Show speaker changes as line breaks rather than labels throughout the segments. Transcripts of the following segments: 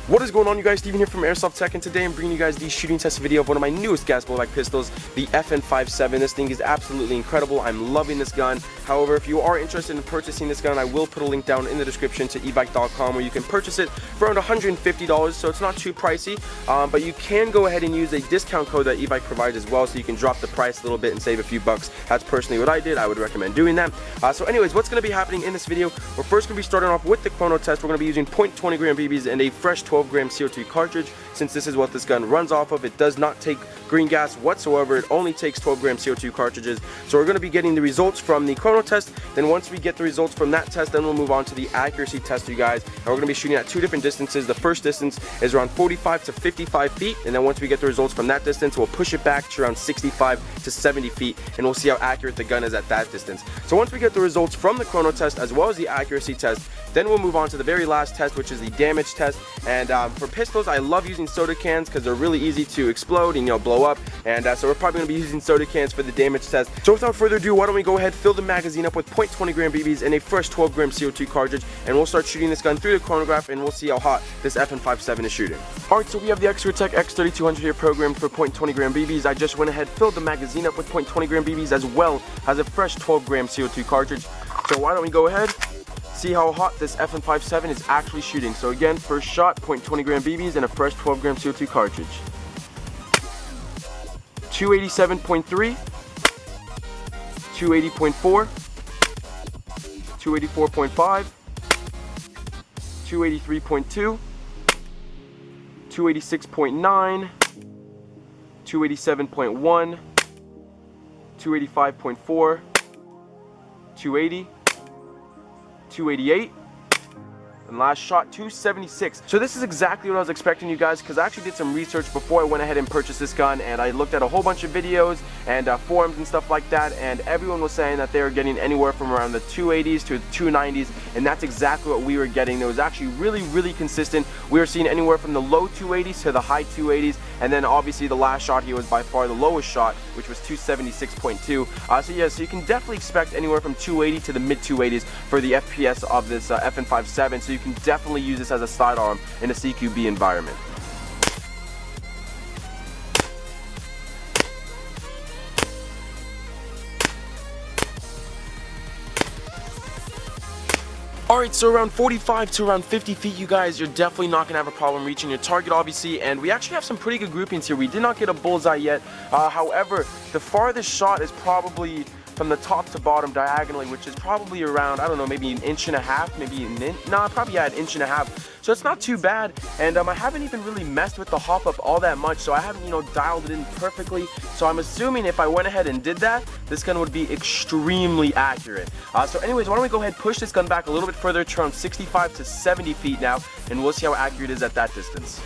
What is going on, you guys? Steven here from Airsoft Tech, and today I'm bringing you guys the shooting test video of one of my newest gas blowback pistols, the FN-57. This thing is absolutely incredible. I'm loving this gun. However, if you are interested in purchasing this gun, I will put a link down in the description to ebike.com where you can purchase it for around $150, so it's not too pricey. But you can go ahead and use a discount code that ebike provides as well, so you can drop the price a little bit and save a few bucks. That's personally what I did. I would recommend doing that. So anyways, what's going to be happening in this video? We're first going to be starting off with the Chrono test. We're going to be using 0.20 gram BBs and a fresh 12 gram C02 cartridge. Since this is what this gun runs off of, it does not take green gas whatsoever. It only takes 12 gram CO2 cartridges. So we're going to be getting the results from the Chrono test. Then once we get the results from that test, then we'll move on to the accuracy test, you guys. And we're going to be shooting at two different distances. The first distance is around 45 to 55 feet. And then once we get the results from that distance, we'll push it back to around 65 to 70 feet. And we'll see how accurate the gun is at that distance. So once we get the results from the Chrono test as well as the accuracy test, then we'll move on to the very last test, which is the damage test. And for pistols, I love using soda cans because they're really easy to explode and blow up. And so we're probably going to be using soda cans for the damage test. So without further ado, why don't we go ahead, fill the magazine up with 0.20 gram BBs and a fresh 12 gram CO2 cartridge, and we'll start shooting this gun through the chronograph, and we'll see how hot this FN-57 is shooting. Alright, so we have the X-Tech X3200 here programmed for 0.20 gram BBs. I just went ahead, filled the magazine up with 0.20 gram BBs as well as a fresh 12 gram CO2 cartridge. So why don't we go ahead, see how hot this FN-57 is actually shooting. So again, first shot, 0.20 gram BBs and a fresh 12 gram CO2 cartridge. 287.3, 280.4, 284.5, 283.2, 286.9, 287.1, 285.4, 280, 288, and last shot 276. So this is exactly what I was expecting, you guys, because I actually did some research before I went ahead and purchased this gun, and I looked at a whole bunch of videos and forums and stuff like that, and everyone was saying that they were getting anywhere from around the 280s to the 290s, and that's exactly what we were getting. It was actually really consistent. We were seeing anywhere from the low 280s to the high 280s, and then obviously the last shot here was by far the lowest shot, which was 276.2. So yeah, so you can definitely expect anywhere from 280 to the mid 280s for the FPS of this FN-57. So you can definitely use this as a sidearm in a CQB environment. Alright, so around 45 to around 50 feet, you guys, you're definitely not going to have a problem reaching your target, obviously, and we actually have some pretty good groupings here. We did not get a bullseye yet. However, the farthest shot is probably from the top to bottom diagonally, which is probably around, I don't know, maybe an inch and a half, maybe an inch, probably an inch and a half. So it's not too bad, and I haven't even really messed with the hop up all that much, so I haven't, dialed it in perfectly. So I'm assuming if I went ahead and did that, this gun would be extremely accurate. So anyways, why don't we go ahead, push this gun back a little bit further to around 65 to 70 feet now, and we'll see how accurate it is at that distance.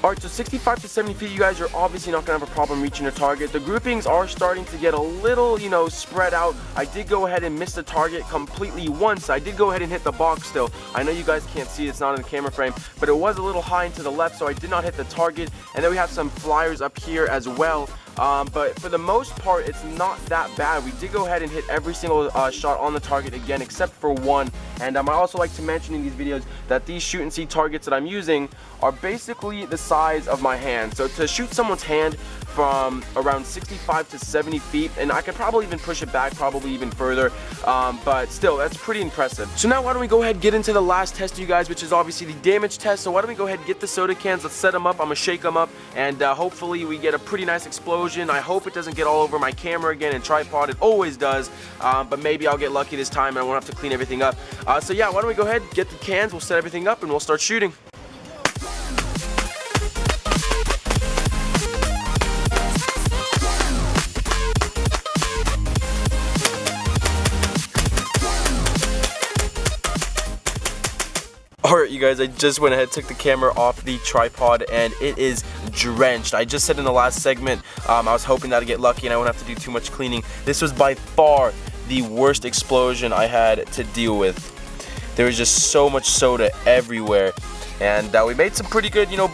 Alright, so 65 to 70 feet, you guys are obviously not going to have a problem reaching your target. The groupings are starting to get a little, spread out. I did go ahead and miss the target completely once. I did go ahead and hit the box still. I know you guys can't see, it's not in the camera frame, but it was a little high and to the left, so I did not hit the target. And then we have some flyers up here as well. But for the most part, it's not that bad. We did go ahead and hit every single shot on the target again, except for one. And I also like to mention in these videos that these shoot and see targets that I'm using are basically the size of my hand. So to shoot someone's hand from around 65 to 70 feet, and I could probably even push it back probably even further, but still, that's pretty impressive. So now why don't we go ahead and get into the last test, you guys, which is obviously the damage test. So why don't we go ahead and get the soda cans, let's set them up, I'm gonna shake them up, and hopefully we get a pretty nice explosion. I hope it doesn't get all over my camera again and tripod. It always does, but maybe I'll get lucky this time and I won't have to clean everything up. So yeah, why don't we go ahead, get the cans, we'll set everything up, and we'll start shooting. Alright, you guys, I just went ahead, took the camera off the tripod, and it is drenched. I just said in the last segment, I was hoping that I'd get lucky and I wouldn't have to do too much cleaning. This was by far the worst explosion I had to deal with. There was just so much soda everywhere. And we made some pretty good, you know,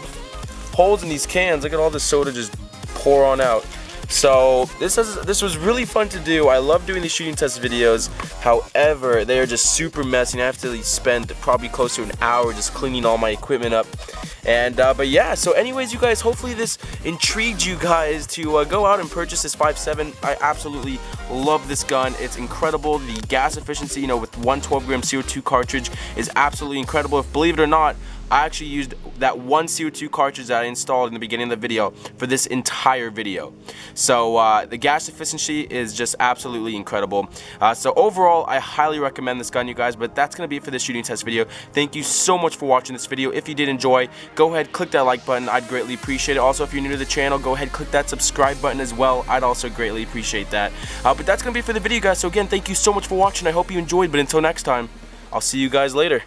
holes in these cans. Look at all the soda just pour on out. So this was really fun to do. I love doing these shooting test videos. However, they are just super messy, and I have to spend probably close to an hour just cleaning all my equipment up. And but yeah, so anyways, you guys, hopefully this intrigued you guys to go out and purchase this 57. I absolutely love this gun. It's incredible. The gas efficiency, you know, with 112 gram CO2 cartridge is absolutely incredible. If believe it or not, I actually used that one CO2 cartridge that I installed in the beginning of the video for this entire video. So the gas efficiency is just absolutely incredible. So overall, I highly recommend this gun, you guys. But that's going to be it for this shooting test video. Thank you so much for watching this video. If you did enjoy, go ahead, click that like button. I'd greatly appreciate it. Also, if you're new to the channel, go ahead, click that subscribe button as well. I'd also greatly appreciate that. But that's going to be it for the video, guys. So again, thank you so much for watching. I hope you enjoyed. But until next time, I'll see you guys later.